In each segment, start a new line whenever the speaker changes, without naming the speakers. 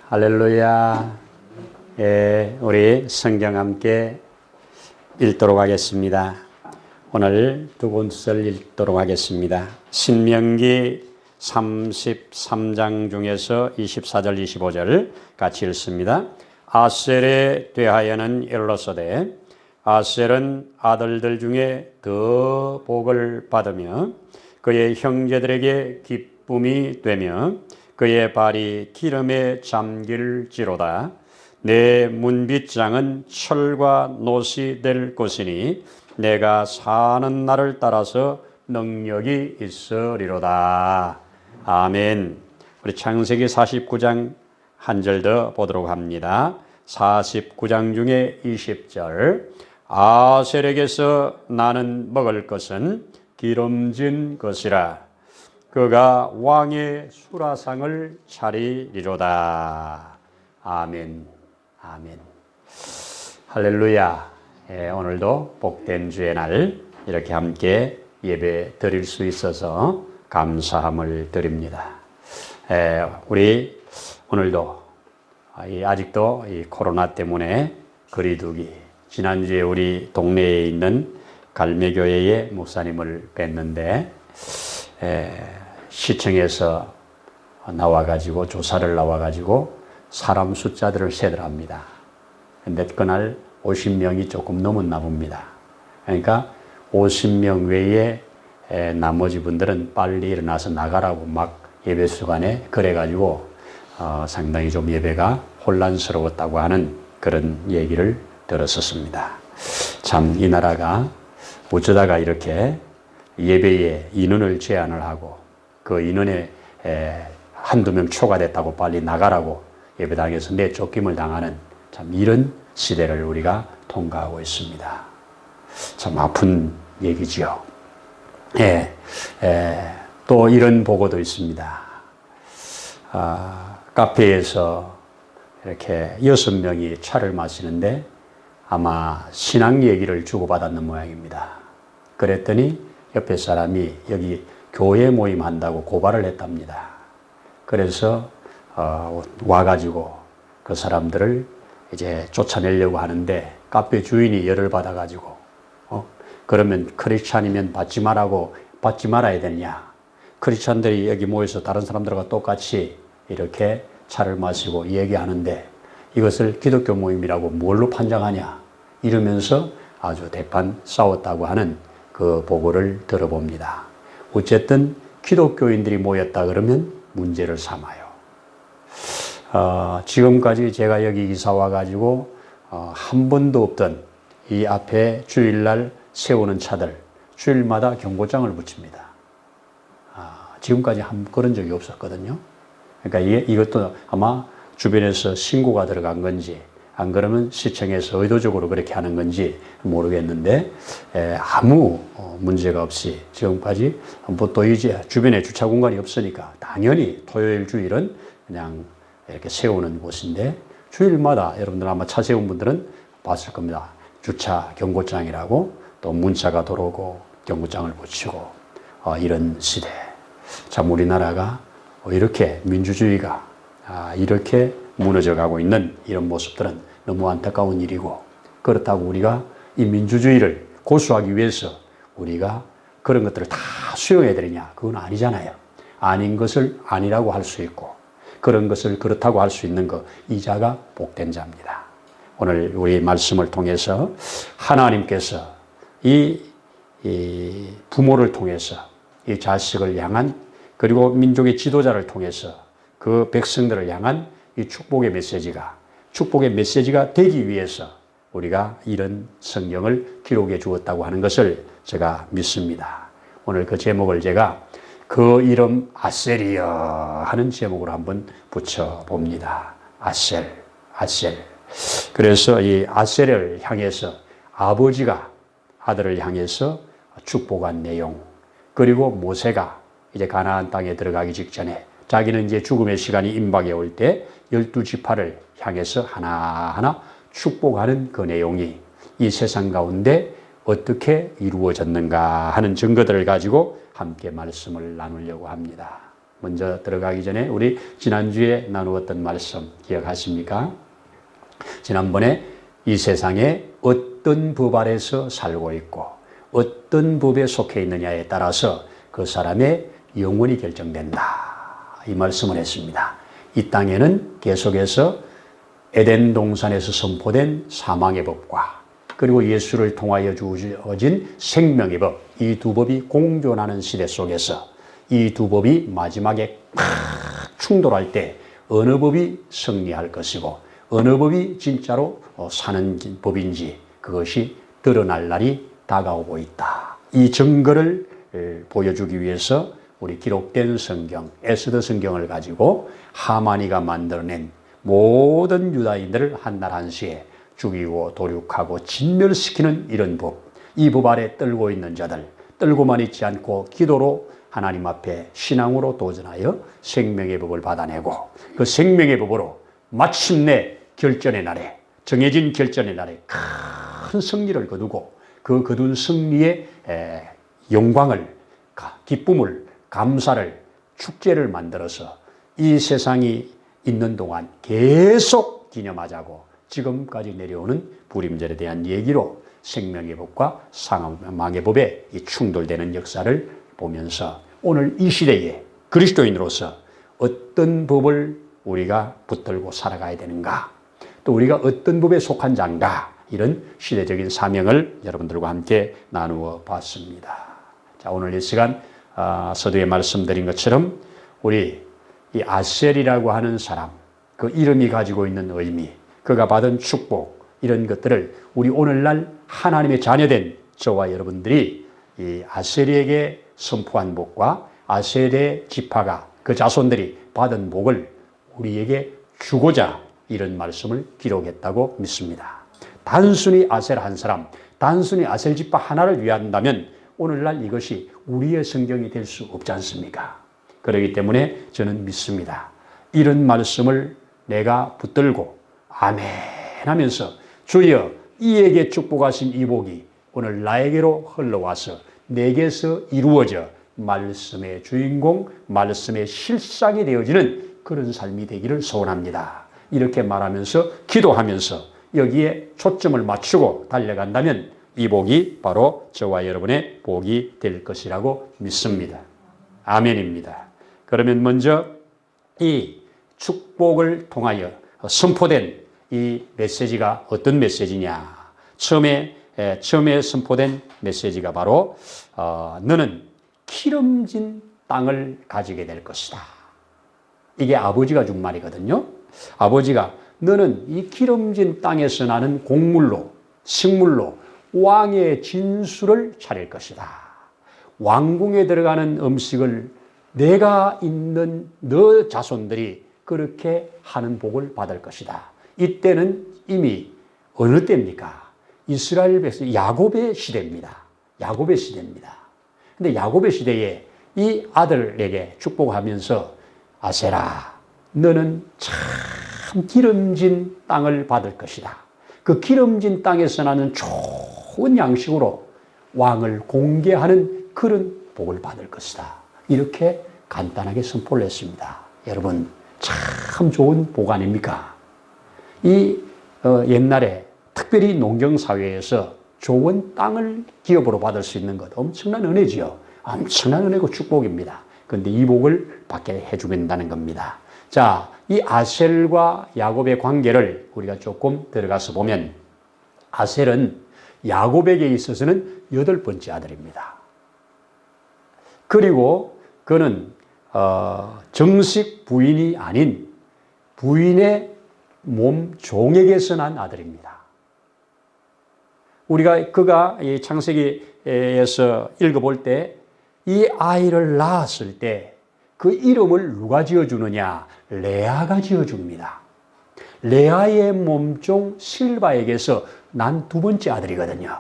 할렐루야. 예, 우리 성경 함께 읽도록 하겠습니다. 오늘 두 군절 읽도록 하겠습니다. 신명기 33장 중에서 24절 25절 같이 읽습니다. 아셀에 대하여는 이르렀으되 아셀은 아들들 중에 더 복을 받으며 그의 형제들에게 기쁨이 되며 그의 발이 기름에 잠길지로다. 내 문빗장은 철과 노시 될 것이니 내가 사는 날을 따라서 능력이 있으리로다. 아멘. 우리 창세기 49장 한 절 더 보도록 합니다. 49장 중에 20절. 아셀에게서 나는 먹을 것은 기름진 것이라. 그가 왕의 수라상을 차리리로다. 아멘. 아멘. 할렐루야. 오늘도 복된 주의 날 이렇게 함께 예배 드릴 수 있어서 감사함을 드립니다. 우리 오늘도 아직도 이 코로나 때문에 거리두기, 지난주에 우리 동네에 있는 갈매교회의 목사님을 뵀는데 시청에서 나와가지고 조사를 나와가지고 사람 숫자들을 세더랍니다. 근데 그날 50명이 조금 넘었나 봅니다. 그러니까 50명 외에 나머지 분들은 빨리 일어나서 나가라고 막 예배 수간에 그래가지고 상당히 좀 예배가 혼란스러웠다고 하는 그런 얘기를 들었었습니다. 참 이 나라가 어쩌다가 이렇게 예배에 인원을 제한을 하고 그 인원에 한두 명 초과됐다고 빨리 나가라고 예배당에서 내쫓김을 당하는 참 이런 시대를 우리가 통과하고 있습니다. 참 아픈 얘기지요. 또 이런 보고도 있습니다. 카페에서 이렇게 6명이 차를 마시는데 아마 신앙 얘기를 주고받았는 모양입니다. 그랬더니 옆에 사람이 여기 교회 모임 한다고 고발을 했답니다. 그래서 와가지고 그 사람들을 이제 쫓아내려고 하는데 카페 주인이 열을 받아가지고 그러면 크리스찬이면 받지 말아야 되냐. 크리스찬들이 여기 모여서 다른 사람들과 똑같이 이렇게 차를 마시고 얘기하는데 이것을 기독교 모임이라고 뭘로 판정하냐 이러면서 아주 대판 싸웠다고 하는 그 보고를 들어봅니다. 어쨌든 기독교인들이 모였다 그러면 문제를 삼아요. 지금까지 제가 여기 이사 와가지고 한 번도 없던 이 앞에 주일날 세우는 차들 주일마다 경고장을 붙입니다. 지금까지 그런 적이 없었거든요. 그러니까 이것도 아마 주변에서 신고가 들어간 건지 안 그러면 시청에서 의도적으로 그렇게 하는 건지 모르겠는데 아무 문제가 없이 지금까지 또 이제 주변에 주차 공간이 없으니까 당연히 토요일 주일은 그냥 이렇게 세우는 곳인데 주일마다 여러분들 아마 차 세운 분들은 봤을 겁니다. 주차 경고장이라고 또 문자가 들어오고 경고장을 붙이고 이런 시대. 참 우리나라가 이렇게 민주주의가 이렇게 무너져가고 있는 이런 모습들은 너무 안타까운 일이고 그렇다고 우리가 이 민주주의를 고수하기 위해서 우리가 그런 것들을 다 수용해야 되느냐 그건 아니잖아요. 아닌 것을 아니라고 할 수 있고 그런 것을 그렇다고 할 수 있는 이 자가 복된 자입니다. 오늘 우리 말씀을 통해서 하나님께서 이 부모를 통해서 이 자식을 향한 그리고 민족의 지도자를 통해서 그 백성들을 향한 이 축복의 메시지가 되기 위해서 우리가 이런 성경을 기록해 주었다고 하는 것을 제가 믿습니다. 오늘 그 제목을 제가 그 이름 아셀이여 하는 제목으로 한번 붙여봅니다. 아셀. 그래서 이 아셀을 향해서 아버지가 아들을 향해서 축복한 내용 그리고 모세가 이제 가나안 땅에 들어가기 직전에 자기는 이제 죽음의 시간이 임박해 올 때 12지파를 향해서 하나하나 축복하는 그 내용이 이 세상 가운데 어떻게 이루어졌는가 하는 증거들을 가지고 함께 말씀을 나누려고 합니다. 먼저 들어가기 전에 우리 지난주에 나누었던 말씀 기억하십니까? 지난번에 이 세상에 어떤 법 아래서 살고 있고 어떤 법에 속해 있느냐에 따라서 그 사람의 영혼이 결정된다. 이 말씀을 했습니다. 이 땅에는 계속해서 에덴 동산에서 선포된 사망의 법과 그리고 예수를 통하여 주어진 생명의 법, 이 두 법이 공존하는 시대 속에서 이 두 법이 마지막에 팍 충돌할 때 어느 법이 승리할 것이고 어느 법이 진짜로 사는 법인지 그것이 드러날 날이 다가오고 있다. 이 증거를 보여주기 위해서 우리 기록된 성경, 에스더 성경을 가지고 하만이가 만들어낸 모든 유다인들을 한날 한시에 죽이고 도륙하고 진멸시키는 이런 법, 이 법 아래 떨고 있는 자들, 떨고만 있지 않고 기도로 하나님 앞에 신앙으로 도전하여 생명의 법을 받아내고 그 생명의 법으로 마침내 결전의 날에, 정해진 결전의 날에 큰 승리를 거두고 그 거둔 승리의 영광을, 기쁨을, 감사를, 축제를 만들어서 이 세상이 있는 동안 계속 기념하자고 지금까지 내려오는 부림절에 대한 얘기로 생명의 법과 사망의 법에 이 충돌되는 역사를 보면서 오늘 이 시대에 그리스도인으로서 어떤 법을 우리가 붙들고 살아가야 되는가, 또 우리가 어떤 법에 속한 자인가, 이런 시대적인 사명을 여러분들과 함께 나누어 봤습니다. 자, 오늘 이 시간 서두에 말씀드린 것처럼 우리 이 아셀이라고 하는 사람, 그 이름이 가지고 있는 의미, 그가 받은 축복, 이런 것들을 우리 오늘날 하나님의 자녀된 저와 여러분들이 이 아셀에게 선포한 복과 아셀의 지파가 그 자손들이 받은 복을 우리에게 주고자 이런 말씀을 기록했다고 믿습니다. 단순히 아셀 한 사람, 단순히 아셀 지파 하나를 위한다면 오늘날 이것이 우리의 성경이 될 수 없지 않습니까? 그렇기 때문에 저는 믿습니다. 이런 말씀을 내가 붙들고 아멘 하면서 주여 이에게 축복하신 이 복이 오늘 나에게로 흘러와서 내게서 이루어져 말씀의 주인공, 말씀의 실상이 되어지는 그런 삶이 되기를 소원합니다. 이렇게 말하면서 기도하면서 여기에 초점을 맞추고 달려간다면 이 복이 바로 저와 여러분의 복이 될 것이라고 믿습니다. 아멘입니다. 그러면 먼저 이 축복을 통하여 선포된 이 메시지가 어떤 메시지냐? 처음에 선포된 메시지가 바로 너는 기름진 땅을 가지게 될 것이다. 이게 아버지가 준 말이거든요. 아버지가 너는 이 기름진 땅에서 나는 곡물로, 식물로 왕의 진수를 차릴 것이다. 왕궁에 들어가는 음식을 내가 있는 너 자손들이 그렇게 하는 복을 받을 것이다. 이때는 이미 어느 때입니까? 이스라엘 백성 야곱의 시대입니다. 야곱의 시대입니다. 근데 야곱의 시대에 이 아들에게 축복하면서 아세라, 너는 참 기름진 땅을 받을 것이다. 그 기름진 땅에서 나는 좋은 양식으로 왕을 공개하는 그런 복을 받을 것이다. 이렇게 간단하게 선포를 했습니다. 여러분, 참 좋은 복 아닙니까? 이 옛날에 특별히 농경사회에서 좋은 땅을 기업으로 받을 수 있는 것 엄청난 은혜지요. 엄청난 은혜고 축복입니다. 그런데 이 복을 받게 해주겠다는 겁니다. 자, 이 아셀과 야곱의 관계를 우리가 조금 들어가서 보면 아셀은 야곱에게 있어서는 8번째 아들입니다. 그리고 그는 정식 부인이 아닌 부인의 몸 종에게서 난 아들입니다. 그가 이 창세기에서 읽어볼 때 이 아이를 낳았을 때 그 이름을 누가 지어주느냐? 레아가 지어줍니다. 레아의 몸종 실바에게서 난 2번째 아들이거든요.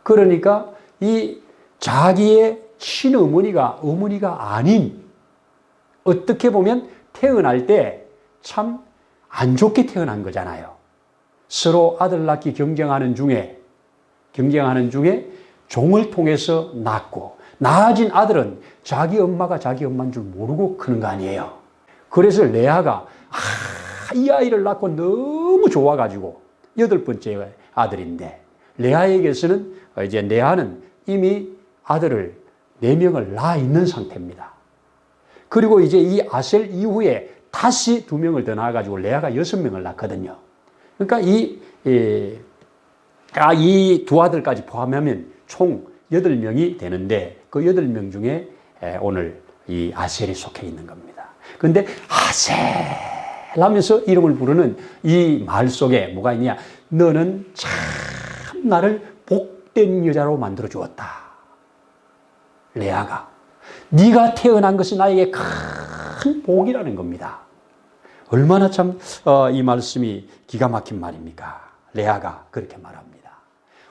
그러니까 이 자기의 친어머니가 어머니가 아닌, 어떻게 보면 태어날 때 참 안 좋게 태어난 거잖아요. 서로 아들 낳기 경쟁하는 중에 종을 통해서 낳고 낳아진 아들은 자기 엄마가 자기 엄마인 줄 모르고 크는 거 아니에요. 그래서 레아가 이 아이를 낳고 너무 좋아가지고 8번째 아들인데, 레아에게서는 이제 레아는 이미 아들을 4명을 낳아 있는 상태입니다. 그리고 이제 이 아셀 이후에 다시 2명을 더 낳아가지고 레아가 6명을 낳거든요. 그러니까 이 두 아들까지 포함하면 총 8명이 되는데, 그 8명 중에 오늘 이 아셀이 속해 있는 겁니다. 그런데 아셀 하면서 이름을 부르는 이 말 속에 뭐가 있냐? 너는 참 나를 복된 여자로 만들어 주었다. 레아가 네가 태어난 것이 나에게 큰 복이라는 겁니다. 얼마나 참 이 말씀이 기가 막힌 말입니까? 레아가 그렇게 말합니다.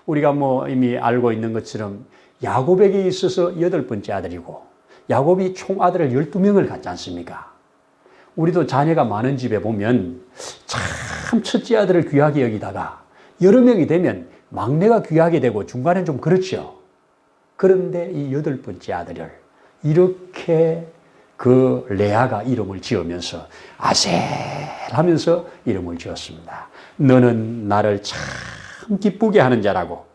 우리가 뭐 이미 알고 있는 것처럼 야곱에게 있어서 8번째 아들이고, 야곱이 총 아들을 12명을 갖지 않습니까? 우리도 자녀가 많은 집에 보면 참 첫째 아들을 귀하게 여기다가 여러 명이 되면 막내가 귀하게 되고 중간엔 좀 그렇죠. 그런데 이 8번째 아들을 이렇게 그 레아가 이름을 지으면서 아셀 하면서 이름을 지었습니다. 너는 나를 참 기쁘게 하는 자라고,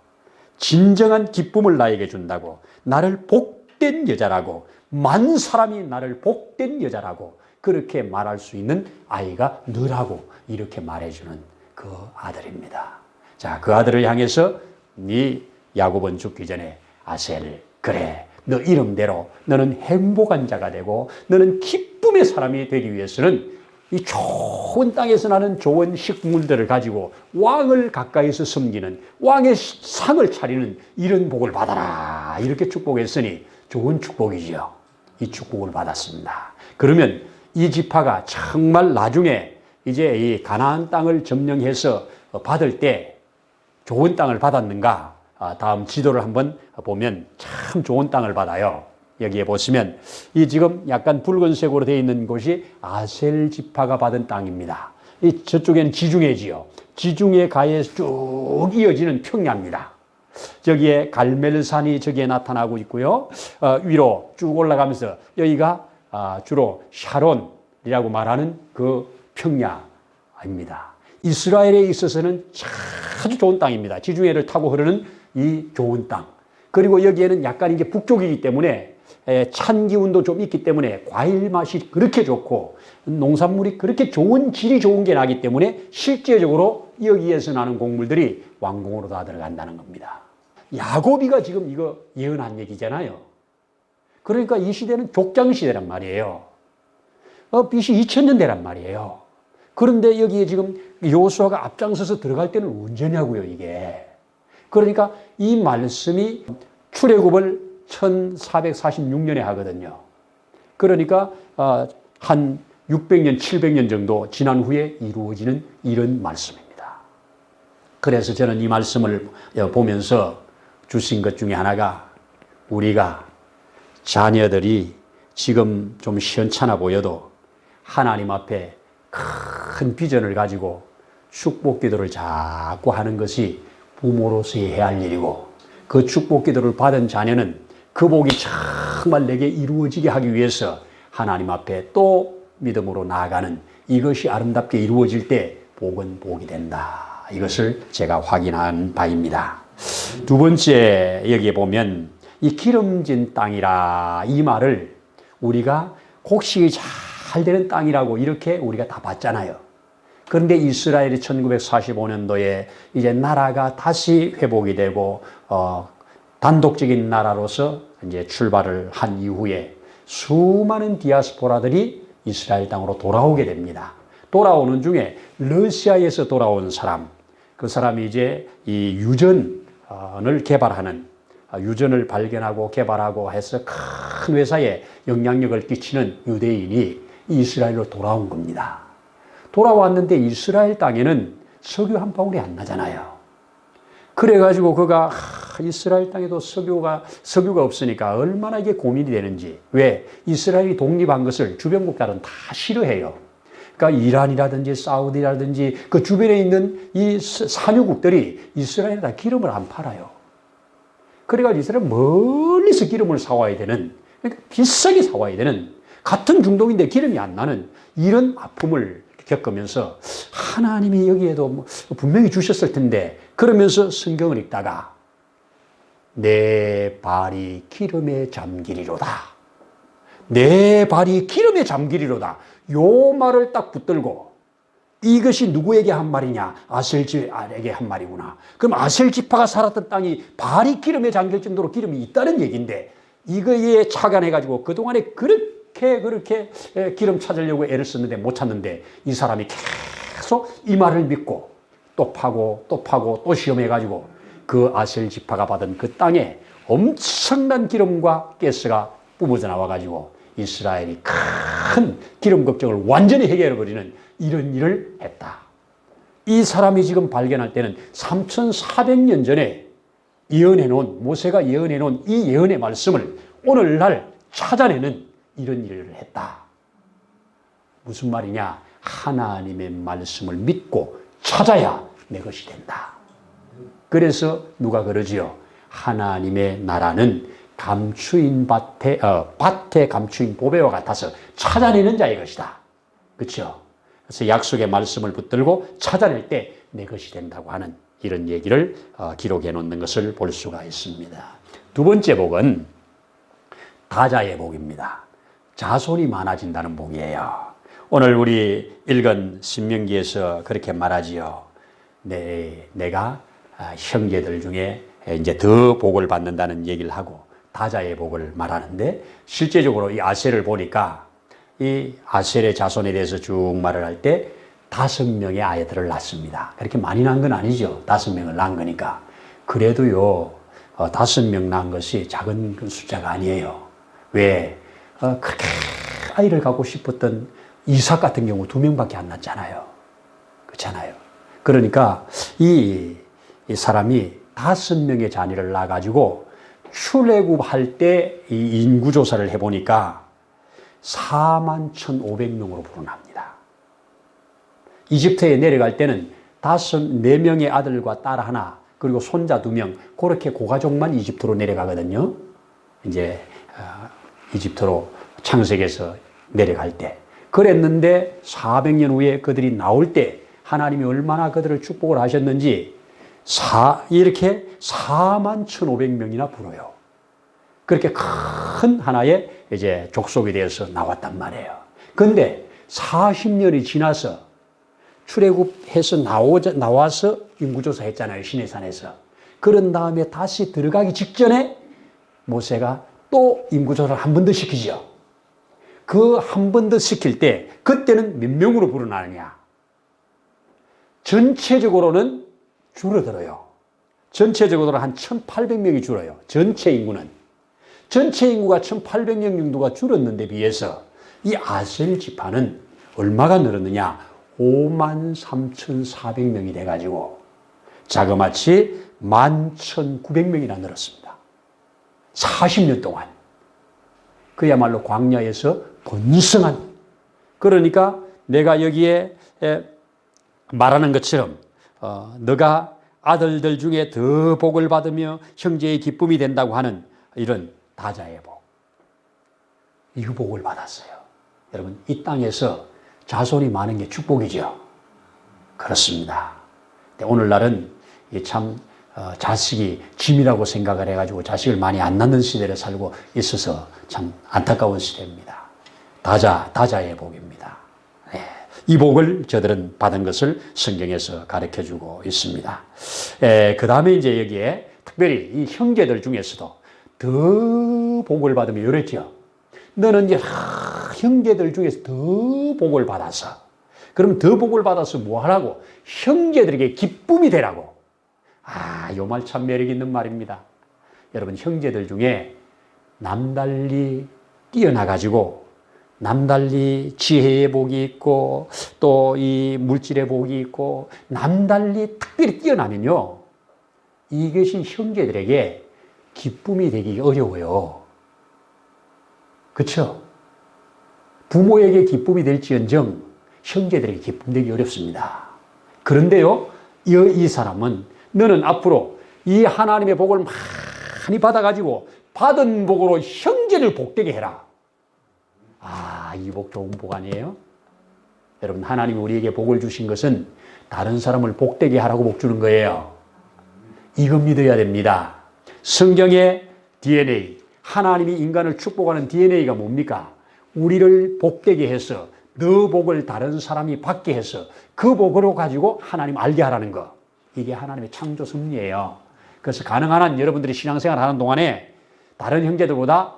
진정한 기쁨을 나에게 준다고, 나를 복된 여자라고, 만 사람이 나를 복된 여자라고 그렇게 말할 수 있는 아이가 너라고 이렇게 말해주는 그 아들입니다. 자, 그 아들을 향해서 네 야곱은 죽기 전에 아셀, 그래, 너 이름대로 너는 행복한 자가 되고 너는 기쁨의 사람이 되기 위해서는 이 좋은 땅에서 나는 좋은 식물들을 가지고 왕을 가까이서 섬기는, 왕의 상을 차리는 이런 복을 받아라, 이렇게 축복했으니 좋은 축복이죠. 이 축복을 받았습니다. 그러면 이 지파가 정말 나중에 이제 이 가나안 땅을 점령해서 받을 때 좋은 땅을 받았는가? 다음 지도를 한번 보면 참 좋은 땅을 받아요. 여기에 보시면 이 지금 약간 붉은색으로 되어 있는 곳이 아셀 지파가 받은 땅입니다. 이 저쪽에는 지중해지요. 지중해 가에 쭉 이어지는 평야입니다. 저기에 갈멜산이 저기에 나타나고 있고요. 위로 쭉 올라가면서 여기가 주로 샤론이라고 말하는 그 평야입니다. 이스라엘에 있어서는 아주 좋은 땅입니다. 지중해를 타고 흐르는 이 좋은 땅. 그리고 여기에는 약간 이게 북쪽이기 때문에 찬 기운도 좀 있기 때문에 과일 맛이 그렇게 좋고 농산물이 그렇게 좋은 질이 좋은 게 나기 때문에 실제적으로 여기에서 나는 곡물들이 왕궁으로 다 들어간다는 겁니다. 야곱이가 지금 이거 예언한 얘기잖아요. 그러니까 이 시대는 족장 시대란 말이에요. BC 2000년대란 말이에요. 그런데 여기에 지금 여호수아가 앞장서서 들어갈 때는 언제냐고요, 이게. 그러니까 이 말씀이 출애굽을 1446년에 하거든요. 그러니까 한 600년, 700년 정도 지난 후에 이루어지는 이런 말씀입니다. 그래서 저는 이 말씀을 보면서 주신 것 중에 하나가, 우리가 자녀들이 지금 좀 시원찮아 보여도 하나님 앞에 큰 비전을 가지고 축복 기도를 자꾸 하는 것이 부모로서의 해야 할 일이고, 그 축복 기도를 받은 자녀는 그 복이 정말 내게 이루어지게 하기 위해서 하나님 앞에 또 믿음으로 나아가는, 이것이 아름답게 이루어질 때 복은 복이 된다. 이것을 제가 확인한 바입니다. 두 번째, 여기에 보면 이 기름진 땅이라 이 말을 우리가 곡식이 잘 되는 땅이라고 이렇게 우리가 다 봤잖아요. 그런데 이스라엘이 1945년도에 이제 나라가 다시 회복이 되고 단독적인 나라로서 이제 출발을 한 이후에 수많은 디아스포라들이 이스라엘 땅으로 돌아오게 됩니다. 돌아오는 중에 러시아에서 돌아온 사람, 그 사람이 이제 이 유전을 개발하는, 유전을 발견하고 개발하고 해서 큰 회사에 영향력을 끼치는 유대인이 이스라엘로 돌아온 겁니다. 돌아왔는데 이스라엘 땅에는 석유 한 방울이 안 나잖아요. 그래가지고 그가 이스라엘 땅에도 석유가 없으니까 얼마나 이게 고민이 되는지. 왜? 이스라엘이 독립한 것을 주변 국가들은 다 싫어해요. 그러니까 이란이라든지 사우디라든지 그 주변에 있는 이 산유국들이 이스라엘에다 기름을 안 팔아요. 그래가지고 이 사람 멀리서 기름을 사와야 되는, 그러니까 비싸게 사와야 되는, 같은 중독인데 기름이 안 나는 이런 아픔을 겪으면서 하나님이 여기에도 뭐 분명히 주셨을 텐데, 그러면서 성경을 읽다가 내 발이 기름에 잠기리로다. 내 발이 기름에 잠기리로다. 요 말을 딱 붙들고, 이것이 누구에게 한 말이냐? 아셀지파에게 한 말이구나. 그럼 아셀지파가 살았던 땅이 발이 기름에 잠길 정도로 기름이 있다는 얘기인데, 이거에 착안해가지고 그동안에 그렇게 기름 찾으려고 애를 썼는데 못 찾는데, 이 사람이 계속 이 말을 믿고 또 파고 또 파고 또 시험해가지고 그 아셀지파가 받은 그 땅에 엄청난 기름과 가스가 뿜어져 나와가지고 이스라엘이 큰 기름 걱정을 완전히 해결해버리는 이런 일을 했다. 이 사람이 지금 발견할 때는 3400년 전에 예언해놓은, 모세가 예언해놓은 이 예언의 말씀을 오늘날 찾아내는 이런 일을 했다. 무슨 말이냐? 하나님의 말씀을 믿고 찾아야 내 것이 된다. 그래서 누가 그러지요? 하나님의 나라는 감추인 밭에 감추인 보배와 같아서 찾아내는 자의 것이다. 그렇죠? 그래서 약속의 말씀을 붙들고 찾아낼 때 내 것이 된다고 하는 이런 얘기를 기록해 놓는 것을 볼 수가 있습니다. 두 번째 복은 다자의 복입니다. 자손이 많아진다는 복이에요. 오늘 우리 읽은 신명기에서 그렇게 말하지요. 내가 형제들 중에 이제 더 복을 받는다는 얘기를 하고 다자의 복을 말하는데, 실제적으로 이 아셀을 보니까 이 아셀의 자손에 대해서 쭉 말을 할 때 5명의 아이들을 낳습니다. 그렇게 많이 낳은 건 아니죠. 5명을 낳은 거니까. 그래도요, 5명 낳은 것이 작은 숫자가 아니에요. 왜? 그렇게 아이를 갖고 싶었던 이삭 같은 경우 2명밖에 안 낳잖아요. 그렇잖아요. 그러니까 이 사람이 5명의 자녀를 낳아가지고 출애굽할 때 이 인구조사를 해보니까 41,500명으로 불어납니다. 이집트에 내려갈 때는 4명의 아들과 딸 하나, 그리고 손자 2명, 그렇게 고가족만 이집트로 내려가거든요. 이제 이집트로 창세기에서 내려갈 때. 그랬는데 400년 후에 그들이 나올 때 하나님이 얼마나 그들을 축복을 하셨는지 이렇게 41,500명이나 불어요. 그렇게 큰 하나의 이제 족속에 대해서 나왔단 말이에요. 그런데 40년이 지나서 출애굽해서 나와서 인구조사 했잖아요. 시내산에서. 그런 다음에 다시 들어가기 직전에 모세가 또 인구조사를 한 번 더 시키죠. 그 한 번 더 시킬 때 그때는 몇 명으로 불어나느냐? 전체적으로는 줄어들어요. 전체적으로 한 1,800명이 줄어요. 전체 인구가 1,800명 정도가 줄었는데 비해서 이 아셀 지파는 얼마가 늘었느냐? 53,400명이 돼가지고 자그마치 11,900명이나 늘었습니다. 40년 동안. 그야말로 광야에서 번성한. 그러니까 내가 여기에 말하는 것처럼 너가 아들들 중에 더 복을 받으며 형제의 기쁨이 된다고 하는 이런 다자의 복. 이 복을 받았어요. 여러분, 이 땅에서 자손이 많은 게 축복이죠. 그렇습니다. 오늘날은 참 자식이 짐이라고 생각을 해가지고 자식을 많이 안 낳는 시대를 살고 있어서 참 안타까운 시대입니다. 다자의 복입니다. 네. 이 복을 저들은 받은 것을 성경에서 가르쳐주고 있습니다. 그 다음에 이제 여기에 특별히 이 형제들 중에서도 더 복을 받으면 이랬죠. 너는 이제 형제들 중에서 더 복을 받아서, 그럼 더 복을 받아서 뭐 하라고? 형제들에게 기쁨이 되라고. 요 말 참 매력 있는 말입니다. 여러분, 형제들 중에 남달리 뛰어나가지고 남달리 지혜의 복이 있고 또 이 물질의 복이 있고 남달리 특별히 뛰어나면요, 이것이 형제들에게 기쁨이 되기 어려워요. 그렇죠? 부모에게 기쁨이 될지언정 형제들에게 기쁨 되기 어렵습니다. 그런데요, 이 사람은 너는 앞으로 이 하나님의 복을 많이 받아가지고 받은 복으로 형제를 복되게 해라. 아, 이 복 좋은 복 아니에요? 여러분, 하나님이 우리에게 복을 주신 것은 다른 사람을 복되게 하라고 복 주는 거예요. 이거 믿어야 됩니다. 성경의 DNA, 하나님이 인간을 축복하는 DNA가 뭡니까? 우리를 복되게 해서 너 복을 다른 사람이 받게 해서 그 복으로 가지고 하나님 알게 하라는 거. 이게 하나님의 창조 섭리예요. 그래서 가능한 한 여러분들이 신앙생활 하는 동안에 다른 형제들보다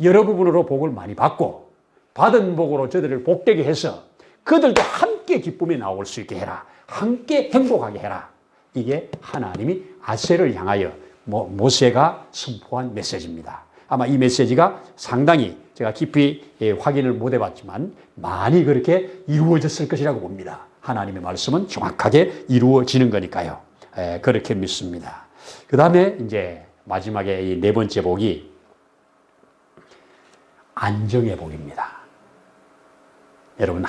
여러 부분으로 복을 많이 받고 받은 복으로 저들을 복되게 해서 그들도 함께 기쁨에 나올 수 있게 해라. 함께 행복하게 해라. 이게 하나님이 아셀을 향하여 모세가 선포한 메시지입니다. 아마 이 메시지가 상당히 제가 깊이 확인을 못 해봤지만 많이 그렇게 이루어졌을 것이라고 봅니다. 하나님의 말씀은 정확하게 이루어지는 거니까요. 그렇게 믿습니다. 그 다음에 이제 마지막에 이 네 번째 복이 안정의 복입니다. 여러분,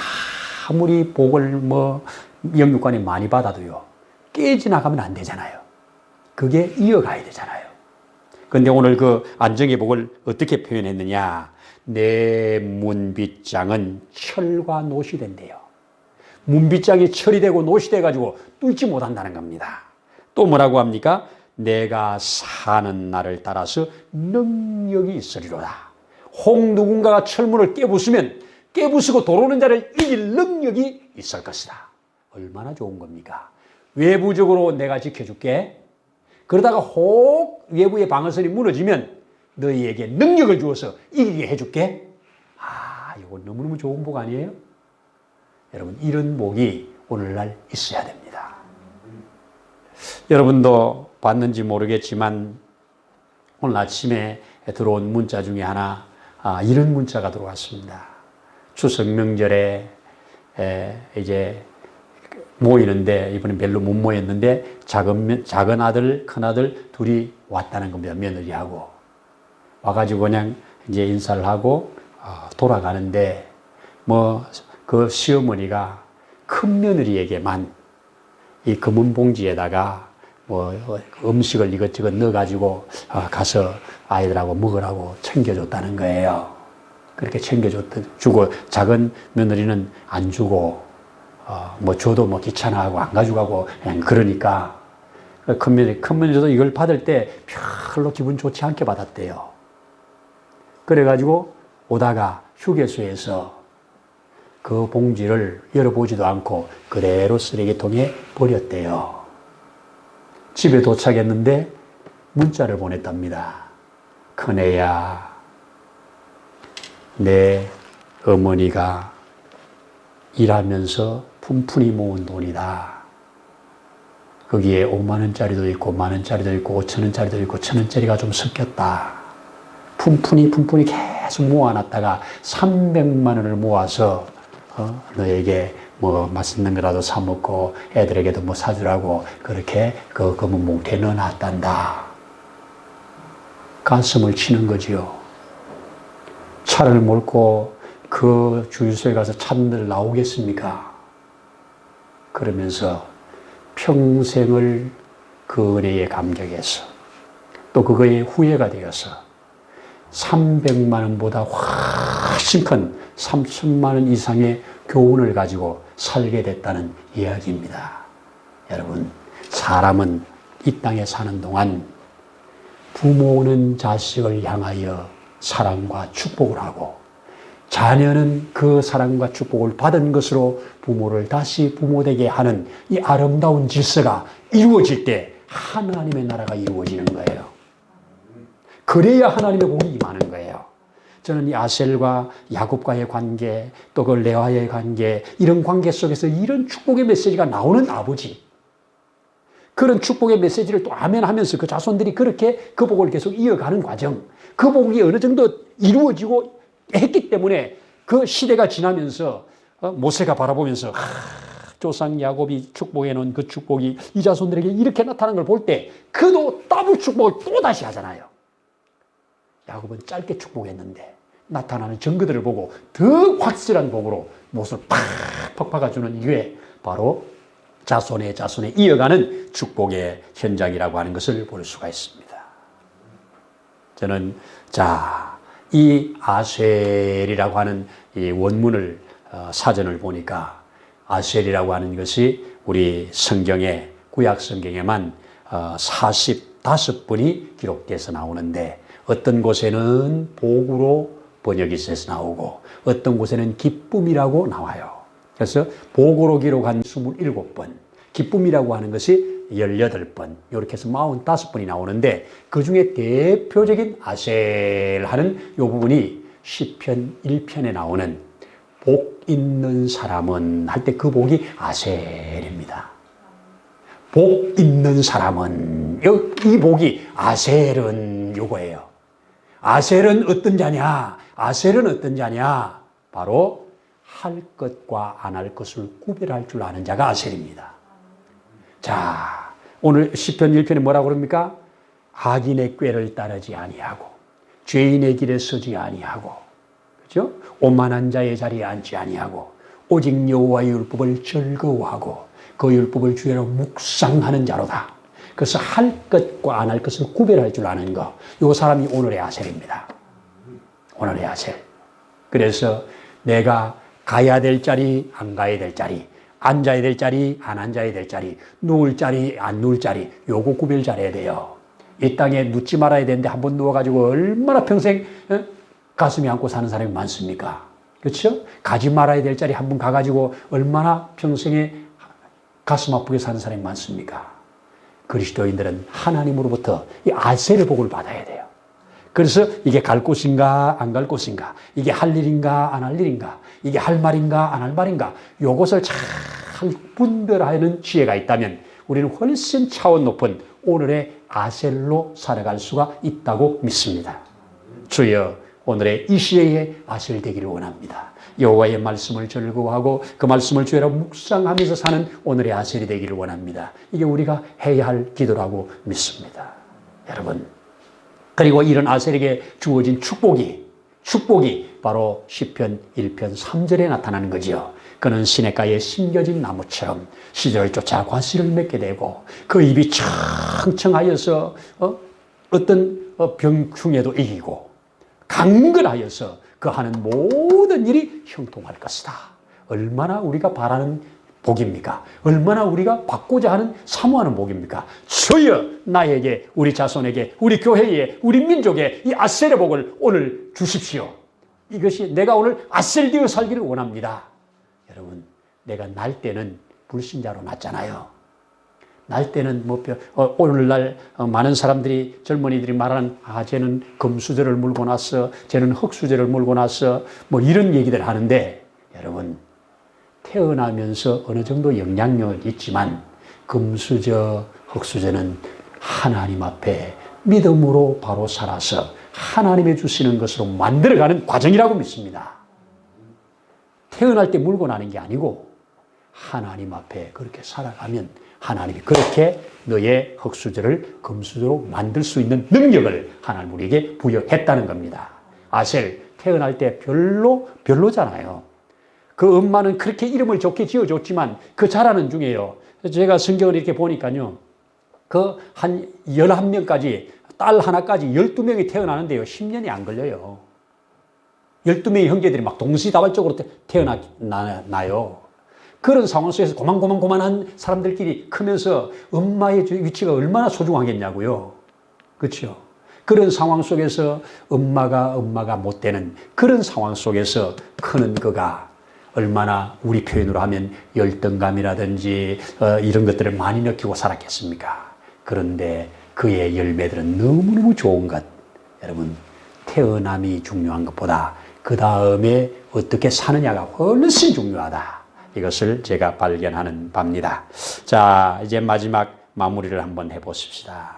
아무리 복을 영육간에 많이 받아도요, 깨지나가면 안 되잖아요. 그게 이어가야 되잖아요. 그런데 오늘 그 안정의 복을 어떻게 표현했느냐? 내 문빗장은 철과 노시 된대요. 문빗장이 철이 되고 노시 돼가지고 뚫지 못한다는 겁니다. 또 뭐라고 합니까? 내가 사는 날을 따라서 능력이 있으리로다. 혹 누군가가 철문을 깨부수면 깨부수고 들어오는 자를 이길 능력이 있을 것이다. 얼마나 좋은 겁니까? 외부적으로 내가 지켜줄게. 그러다가 혹 외부의 방어선이 무너지면 너희에게 능력을 주어서 이기게 해줄게. 아, 이거 너무너무 좋은 복 아니에요? 여러분, 이런 복이 오늘날 있어야 됩니다. 여러분도 봤는지 모르겠지만 오늘 아침에 들어온 문자 중에 하나, 이런 문자가 들어왔습니다. 추석 명절에 이제 모이는데 이번에 별로 못 모였는데 작은 아들, 큰 아들 둘이 왔다는 겁니다. 며느리하고 와가지고 그냥 이제 인사를 하고 돌아가는데 그 시어머니가 큰 며느리에게만 이 금은 봉지에다가 음식을 이것저것 넣어가지고 가서 아이들하고 먹으라고 챙겨줬다는 거예요. 그렇게 챙겨주고 작은 며느리는 안 주고 줘도 귀찮아하고 안 가져가고 그냥 그러니까 큰 며느리도 이걸 받을 때 별로 기분 좋지 않게 받았대요. 그래가지고 오다가 휴게소에서 그 봉지를 열어보지도 않고 그대로 쓰레기통에 버렸대요. 집에 도착했는데 문자를 보냈답니다. 큰애야, 내 어머니가 일하면서 푼푼히 모은 돈이다. 거기에 5만 원짜리도 있고 만 원짜리도 있고 5천 원짜리도 있고 1천 원짜리가 좀 섞였다. 푼푼히 계속 모아놨다가 300만 원을 모아서 너에게 맛있는 거라도 사 먹고 애들에게도 사주라고 그렇게 그 검은 봉투에 넣어놨단다. 가슴을 치는 거지요. 차를 몰고 그 주유소에 가서 차들 나오겠습니까? 그러면서 평생을 그 은혜에 감격해서 또 그거에 후회가 되어서 300만 원보다 훨씬 큰 3천만 원 이상의 교훈을 가지고 살게 됐다는 이야기입니다. 여러분, 사람은 이 땅에 사는 동안 부모는 자식을 향하여 사랑과 축복을 하고 자녀는 그 사랑과 축복을 받은 것으로 부모를 다시 부모되게 하는 이 아름다운 질서가 이루어질 때 하나님의 나라가 이루어지는 거예요. 그래야 하나님의 복이 임하는 거예요. 저는 이 아셀과 야곱과의 관계, 또 그 레아의 관계, 이런 관계 속에서 이런 축복의 메시지가 나오는 아버지, 그런 축복의 메시지를 또 아멘하면서 그 자손들이 그렇게 그 복을 계속 이어가는 과정, 그 복이 어느 정도 이루어지고 했기 때문에 그 시대가 지나면서 모세가 바라보면서 조상 야곱이 축복해 놓은 그 축복이 이 자손들에게 이렇게 나타나는 걸 볼 때 그도 더블 축복을 또 다시 하잖아요. 야곱은 짧게 축복했는데 나타나는 증거들을 보고 더 확실한 복으로 못을 팍 박아주는 이게 바로 자손에 이어가는 축복의 현장이라고 하는 것을 볼 수가 있습니다. 저는 이 아셀이라고 하는 이 원문을 사전을 보니까 아셀이라고 하는 것이 우리 성경에 구약 성경에만 45번이 기록돼서 나오는데 어떤 곳에는 복으로 번역이 돼서 나오고 어떤 곳에는 기쁨이라고 나와요. 그래서 복으로 기록한 27번, 기쁨이라고 하는 것이 18번, 이렇게 해서 45번이 나오는데 그 중에 대표적인 아셀하는 이 부분이 시편 1편에 나오는 복 있는 사람은 할 때 그 복이 아셀입니다. 복 있는 사람은, 이 복이 아셀은 요거예요. 아셀은 어떤 자냐? 아셀은 어떤 자냐? 바로 할 것과 안 할 것을 구별할 줄 아는 자가 아셀입니다. 자, 오늘 시편 1편에 뭐라고 그럽니까? 악인의 꾀를 따르지 아니하고 죄인의 길에 서지 아니하고, 그죠? 오만한 자의 자리에 앉지 아니하고 오직 여호와의 율법을 즐거워하고 그 율법을 주야로 묵상하는 자로다. 그래서 할 것과 안 할 것을 구별할 줄 아는 것, 이 사람이 오늘의 아셀입니다. 오늘의 아셀. 그래서 내가 가야 될 자리, 안 가야 될 자리, 앉아야 될 자리, 안 앉아야 될 자리, 누울 자리, 안 누울 자리, 요거 구별 잘해야 돼요. 이 땅에 눕지 말아야 되는데 한번 누워가지고 얼마나 평생 가슴이 안고 사는 사람이 많습니까? 그렇죠? 가지 말아야 될 자리 한번 가가지고 얼마나 평생에 가슴 아프게 사는 사람이 많습니까? 그리스도인들은 하나님으로부터 이 아셀의 복을 받아야 돼요. 그래서 이게 갈 곳인가 안 갈 곳인가, 이게 할 일인가 안 할 일인가, 이게 할 말인가 안 할 말인가, 요것을 잘 분별하는 지혜가 있다면 우리는 훨씬 차원 높은 오늘의 아셀로 살아갈 수가 있다고 믿습니다. 주여, 오늘의 이 시대에 아셀 되기를 원합니다. 여호와의 말씀을 즐거워하고 그 말씀을 주야로 묵상하면서 사는 오늘의 아셀이 되기를 원합니다. 이게 우리가 해야 할 기도라고 믿습니다. 여러분, 그리고 이런 아셀에게 주어진 축복이 바로 시편 1편 3절에 나타나는 거지요. 그는 시냇가에 심겨진 나무처럼 시절을 쫓아 과실을 맺게 되고 그 입이 청청하여서 어떤 병충해도 이기고 강건하여서 그 하는 모든 일이 형통할 것이다. 얼마나 우리가 바라는 복입니까? 얼마나 우리가 받고자 하는 사모하는 복입니까? 주여, 나에게, 우리 자손에게, 우리 교회에, 우리 민족에 이 아셀의 복을 오늘 주십시오. 이것이 내가 오늘 아셀되어 살기를 원합니다. 여러분, 내가 날 때는 불신자로 났잖아요. 날 때는 오늘날 많은 사람들이, 젊은이들이 말하는 쟤는 금수저를 물고 났어, 쟤는 흙수저를 물고 났어, 이런 얘기들 하는데, 여러분, 태어나면서 어느 정도 영향력은 있지만 금수저, 흙수저는 하나님 앞에 믿음으로 바로 살아서 하나님이 주시는 것으로 만들어가는 과정이라고 믿습니다. 태어날 때 물고 나는 게 아니고 하나님 앞에 그렇게 살아가면 하나님이 그렇게 너의 흙수저를 금수저로 만들 수 있는 능력을 하나님 우리에게 부여했다는 겁니다. 아셀, 태어날 때 별로잖아요. 그 엄마는 그렇게 이름을 좋게 지어줬지만 그 자라는 중에요. 제가 성경을 이렇게 보니까요. 그 한 11명까지, 딸 하나까지 12명이 태어나는데요. 10년이 안 걸려요. 12명의 형제들이 막 동시다발적으로 태어나요. 그런 상황 속에서 고만고만한 사람들끼리 크면서 엄마의 위치가 얼마나 소중하겠냐고요. 그렇죠? 그런 상황 속에서 엄마가 못 되는 그런 상황 속에서 크는 그가 얼마나 우리 표현으로 하면 열등감이라든지 이런 것들을 많이 느끼고 살았겠습니까? 그런데 그의 열매들은 너무너무 좋은 것. 여러분, 태어남이 중요한 것보다 그 다음에 어떻게 사느냐가 훨씬 중요하다. 이것을 제가 발견하는 바입니다. 자, 이제 마지막 마무리를 한번 해보십시다.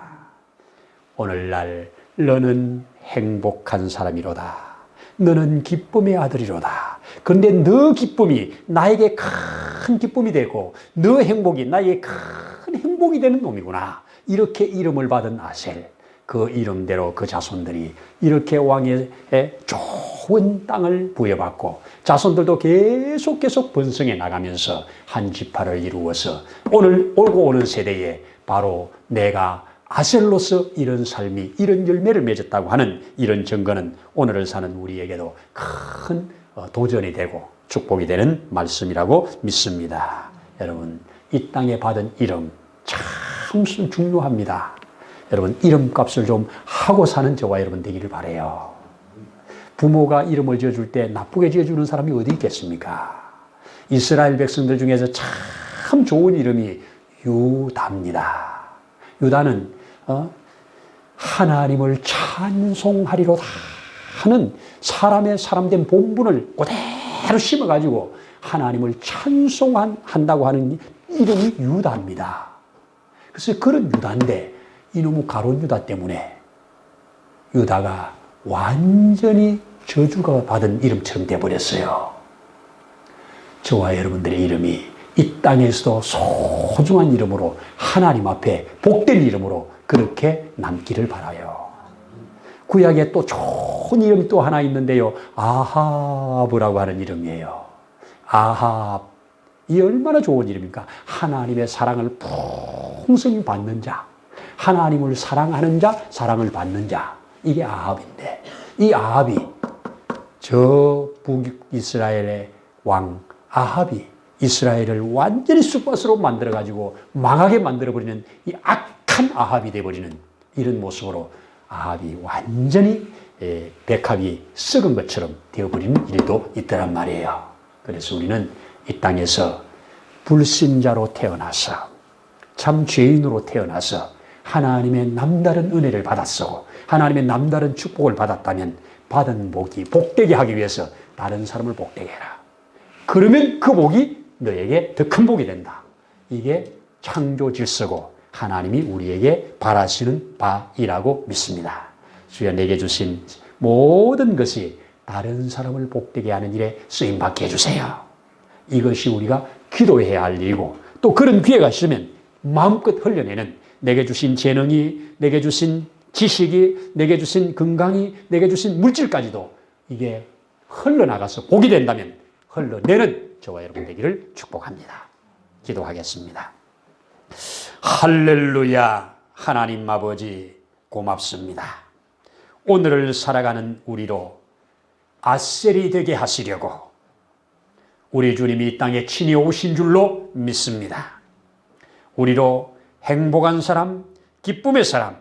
오늘날 너는 행복한 사람이로다. 너는 기쁨의 아들이로다. 그런데 너 기쁨이 나에게 큰 기쁨이 되고 너 행복이 나에게 큰 행복이 되는 놈이구나. 이렇게 이름을 받은 아셀, 그 이름대로 그 자손들이 이렇게 왕의 좋은 땅을 부여받고 자손들도 계속 번성해 나가면서 한 지파를 이루어서 오늘 오고 오는 세대에 바로 내가 아셀로서 이런 삶이 이런 열매를 맺었다고 하는 이런 증거는 오늘을 사는 우리에게도 큰 도전이 되고 축복이 되는 말씀이라고 믿습니다. 여러분, 이 땅에 받은 이름 참 중요합니다. 여러분, 이름값을 좀 하고 사는 저와 여러분 되기를 바라요. 부모가 이름을 지어줄 때 나쁘게 지어주는 사람이 어디 있겠습니까? 이스라엘 백성들 중에서 참 좋은 이름이 유다입니다. 유다는 하나님을 찬송하리로다 하는 사람된 본분을 그대로 심어가지고 하나님을 찬송한다고 하는 이름이 유다입니다. 그래서 그런 유다인데 이놈의 가룟 유다 때문에 유다가 완전히 저주가 받은 이름처럼 되어버렸어요. 저와 여러분들의 이름이 이 땅에서도 소중한 이름으로 하나님 앞에 복된 이름으로 그렇게 남기를 바라요. 구약에 또 좋은 이름이 또 하나 있는데요. 아합이라고 하는 이름이에요. 아합. 이 얼마나 좋은 이름입니까? 하나님의 사랑을 풍성히 받는 자. 하나님을 사랑하는 자, 사랑을 받는 자. 이게 아합인데 이 아합이 저 북이스라엘의 왕 아합이 이스라엘을 완전히 쑥밭으로 만들어가지고 망하게 만들어버리는 이 악한 아합이 되어버리는 이런 모습으로 아합이 완전히 백합이 썩은 것처럼 되어버리는 일도 있더란 말이에요. 그래서 우리는 이 땅에서 불신자로 태어나서 참 죄인으로 태어나서 하나님의 남다른 은혜를 받았고 하나님의 남다른 축복을 받았다면 받은 복이 복되게 하기 위해서 다른 사람을 복되게 해라. 그러면 그 복이 너에게 더 큰 복이 된다. 이게 창조 질서고 하나님이 우리에게 바라시는 바이라고 믿습니다. 주여 내게 주신 모든 것이 다른 사람을 복되게 하는 일에 쓰임받게 해주세요. 이것이 우리가 기도해야 할 일이고 또 그런 기회가 있으면 마음껏 흘려내는 내게 주신 재능이 내게 주신 지식이 내게 주신 건강이 내게 주신 물질까지도 이게 흘러나가서 복이 된다면 흘러내는 저와 여러분 되기를 축복합니다. 기도하겠습니다. 할렐루야. 하나님 아버지 고맙습니다. 오늘을 살아가는 우리로 아셀이 되게 하시려고 우리 주님이 이 땅에 친히 오신 줄로 믿습니다. 우리로 행복한 사람, 기쁨의 사람,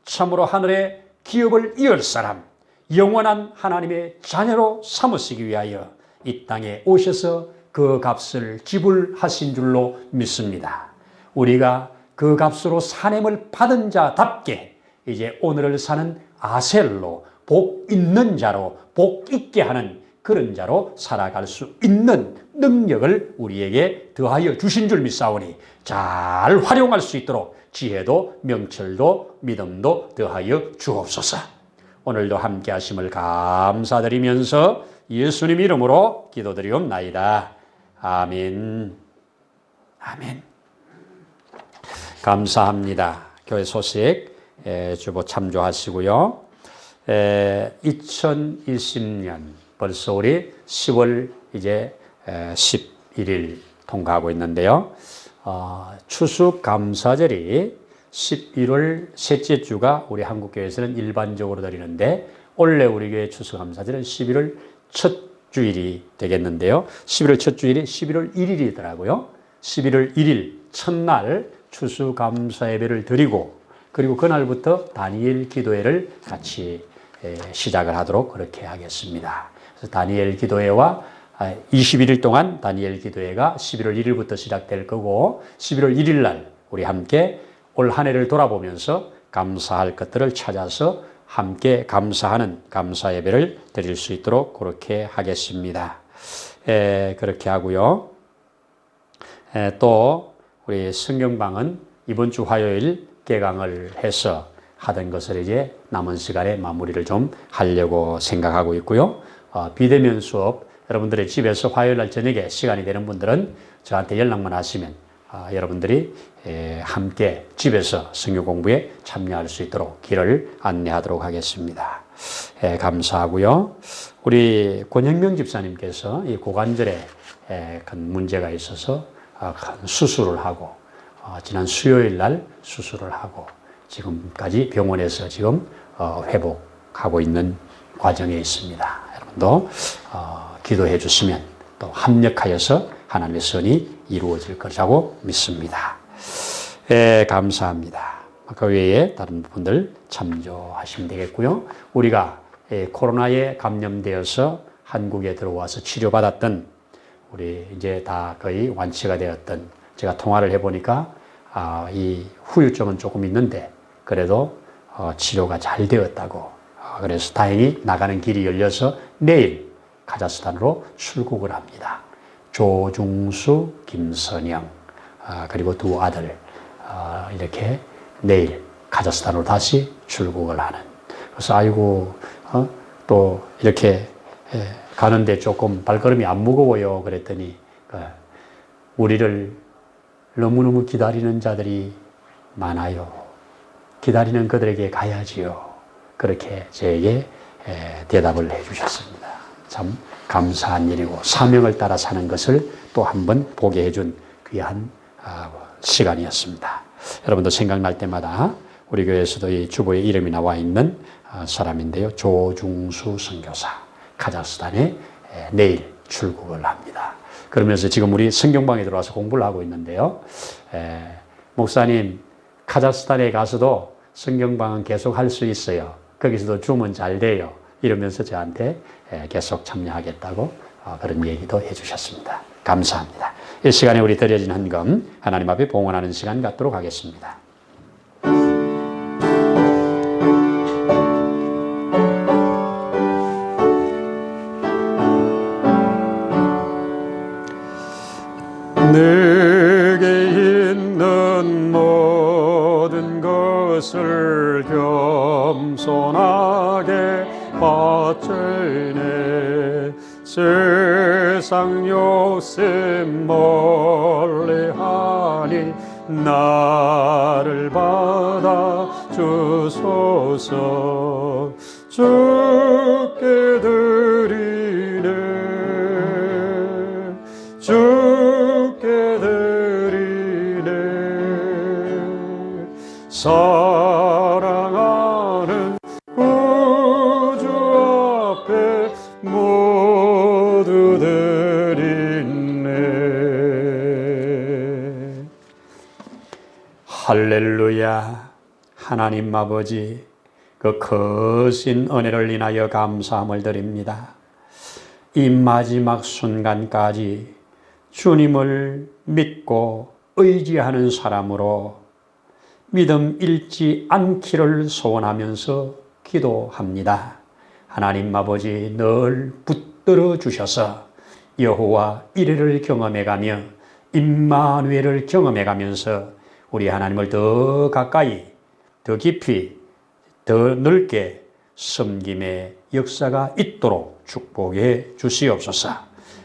참으로 하늘의 기업을 이을 사람, 영원한 하나님의 자녀로 삼으시기 위하여 이 땅에 오셔서 그 값을 지불하신 줄로 믿습니다. 우리가 그 값으로 산임을 받은 자답게 이제 오늘을 사는 아셀로 복 있는 자로 복 있게 하는 그런 자로 살아갈 수 있는 능력을 우리에게 더하여 주신 줄 믿사오니 잘 활용할 수 있도록 지혜도 명철도 믿음도 더하여 주옵소서. 오늘도 함께 하심을 감사드리면서 예수님 이름으로 기도드리옵나이다. 아멘. 아멘. 감사합니다. 교회 소식 주보 참조하시고요. 2020년 벌써 우리 10월 이제 11일 통과하고 있는데요. 추수감사절이 11월 셋째 주가 우리 한국교회에서는 일반적으로 드리는데 원래 우리 교회 추수감사절은 11월 첫 주일이 되겠는데요. 11월 첫 주일이 11월 1일이더라고요. 11월 1일 첫날 추수감사 예배를 드리고 그리고 그날부터 다니엘 기도회를 같이 시작을 하도록 그렇게 하겠습니다. 그래서 다니엘 기도회와 21일 동안 다니엘 기도회가 11월 1일부터 시작될 거고 11월 1일 날 우리 함께 올 한 해를 돌아보면서 감사할 것들을 찾아서 함께 감사하는 감사 예배를 드릴 수 있도록 그렇게 하겠습니다. 그렇게 하고요. 또 우리 성경방은 이번 주 화요일 개강을 해서 하던 것을 이제 남은 시간에 마무리를 좀 하려고 생각하고 있고요. 비대면 수업 여러분들의 집에서 화요일 날 저녁에 시간이 되는 분들은 저한테 연락만 하시면 여러분들이 함께 집에서 성경 공부에 참여할 수 있도록 길을 안내하도록 하겠습니다. 감사하고요. 우리 권혁명 집사님께서 이 고관절에 큰 문제가 있어서 큰 수술을 하고 지난 수요일 날 수술을 하고 지금까지 병원에서 지금 회복하고 있는 과정에 있습니다. 여러분도 기도해 주시면 또 합력하여서 하나님의 선이 이루어질 것이라고 믿습니다. 감사합니다. 그 외에 다른 분들 참조하시면 되겠고요. 우리가 코로나에 감염되어서 한국에 들어와서 치료받았던 우리 이제 다 거의 완치가 되었던, 제가 통화를 해보니까 이 후유증은 조금 있는데 그래도 치료가 잘 되었다고, 그래서 다행히 나가는 길이 열려서 내일 카자흐스탄으로 출국을 합니다. 조중수, 김선영, 그리고 두 아들, 이렇게 내일 카자흐스탄으로 다시 출국을 하는. 그래서 아이고, 또 이렇게 가는데 조금 발걸음이 안 무거워요. 그랬더니 우리를 너무너무 기다리는 자들이 많아요. 기다리는 그들에게 가야지요. 그렇게 저에게 대답을 해 주셨습니다. 참 감사한 일이고 사명을 따라 사는 것을 또 한 번 보게 해준 귀한 시간이었습니다. 여러분도 생각날 때마다 우리 교회에서도 이 주보에 이름이 나와 있는 사람인데요. 조중수 선교사, 카자흐스탄에 내일 출국을 합니다. 그러면서 지금 우리 성경방에 들어와서 공부를 하고 있는데요. 목사님, 카자흐스탄에 가서도 성경방은 계속 할 수 있어요. 거기서도 주면 잘 돼요. 이러면서 저한테 계속 참여하겠다고 그런 얘기도 해주셨습니다. 감사합니다. 이 시간에 우리 드려진 헌금 하나님 앞에 봉헌하는 시간 갖도록 하겠습니다. 내게 있는 모든 것을 겸손하게 바치네. 세상 욕심 멀리하니 나를 받아 주소서. 주께 드리네, 주께 드리네. 사랑하는 구주 앞에 모두 드리네. 할렐루야. 하나님 아버지, 그 크신 은혜를 인하여 감사함을 드립니다. 이 마지막 순간까지 주님을 믿고 의지하는 사람으로 믿음 잃지 않기를 소원하면서 기도합니다. 하나님 아버지, 늘 붙들어 주셔서 여호와 이레를 경험해가며 임마누엘을 경험해가면서 우리 하나님을 더 가까이, 더 깊이, 더 넓게 섬김의 역사가 있도록 축복해 주시옵소서.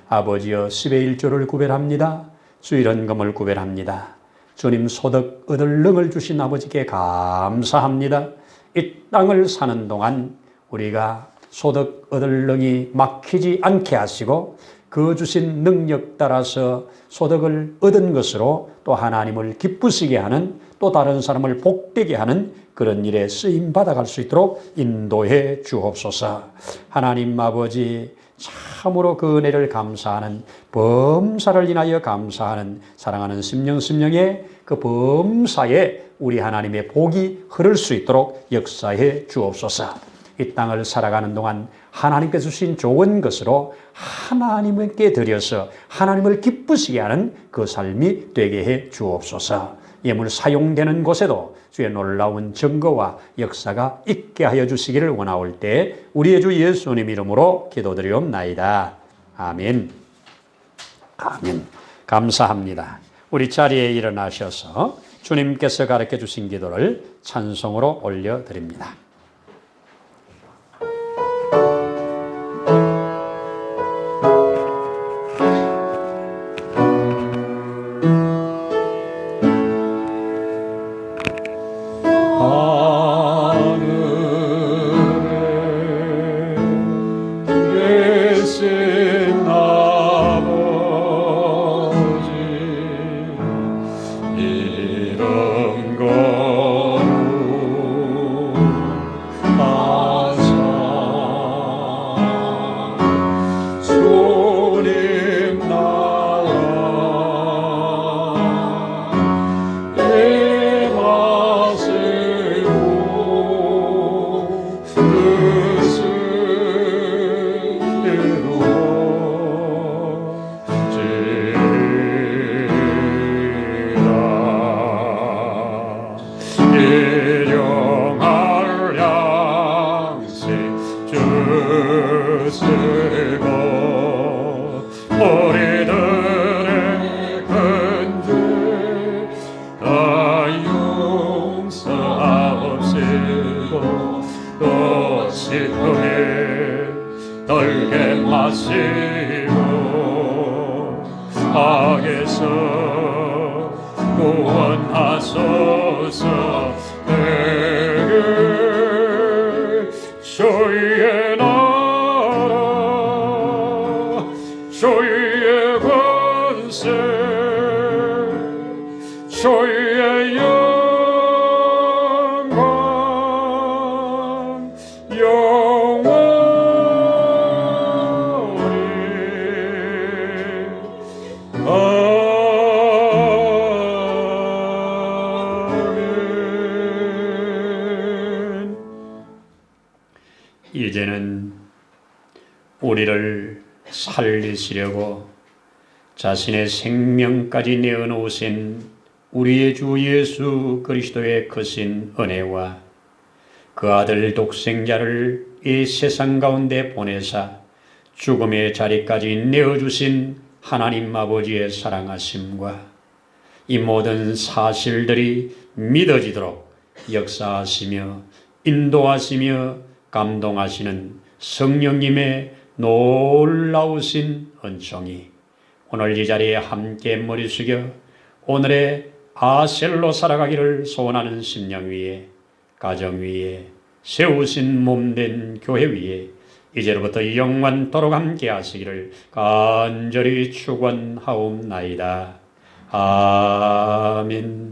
아버지여, 10의 1조를 구별합니다. 주일헌금을 구별합니다. 주님 소득 얻을 능을 주신 아버지께 감사합니다. 이 땅을 사는 동안 우리가 소득 얻을 능이 막히지 않게 하시고 그 주신 능력 따라서 소득을 얻은 것으로 또 하나님을 기쁘시게 하는, 또 다른 사람을 복되게 하는 그런 일에 쓰임 받아갈 수 있도록 인도해 주옵소서. 하나님 아버지, 참으로 그 은혜를 감사하는, 범사를 인하여 감사하는 사랑하는 심령의 그 범사에 우리 하나님의 복이 흐를 수 있도록 역사해 주옵소서. 이 땅을 살아가는 동안 하나님께서 주신 좋은 것으로 하나님께 드려서 하나님을 기쁘시게 하는 그 삶이 되게 해 주옵소서. 예물 사용되는 곳에도 주의 놀라운 증거와 역사가 있게 하여 주시기를 원하올 때 우리의 주 예수님 이름으로 기도드리옵나이다. 아멘. 아멘. 감사합니다. 우리 자리에 일어나셔서 주님께서 가르쳐 주신 기도를 찬송으로 올려드립니다.
이런 건
또 슬픔에 떨게 마시고 악에서 구원하소서. 내게 주의 나라 주의 권세 주의 영광 영원히 이제는 우리를 살리시려고 자신의 생명까지 내어놓으신 우리의 주 예수 그리스도의 크신 은혜와 그 아들 독생자를 이 세상 가운데 보내사 죽음의 자리까지 내어주신 하나님 아버지의 사랑하심과 이 모든 사실들이 믿어지도록 역사하시며 인도하시며 감동하시는 성령님의 놀라우신 은총이 오늘 이 자리에 함께 머리 숙여 오늘의 아셀로 살아가기를 소원하는 심령 위에, 가정 위에, 세우신 몸된 교회 위에 이제로부터 영원토록 함께 하시기를 간절히 축원하옵나이다. 아멘.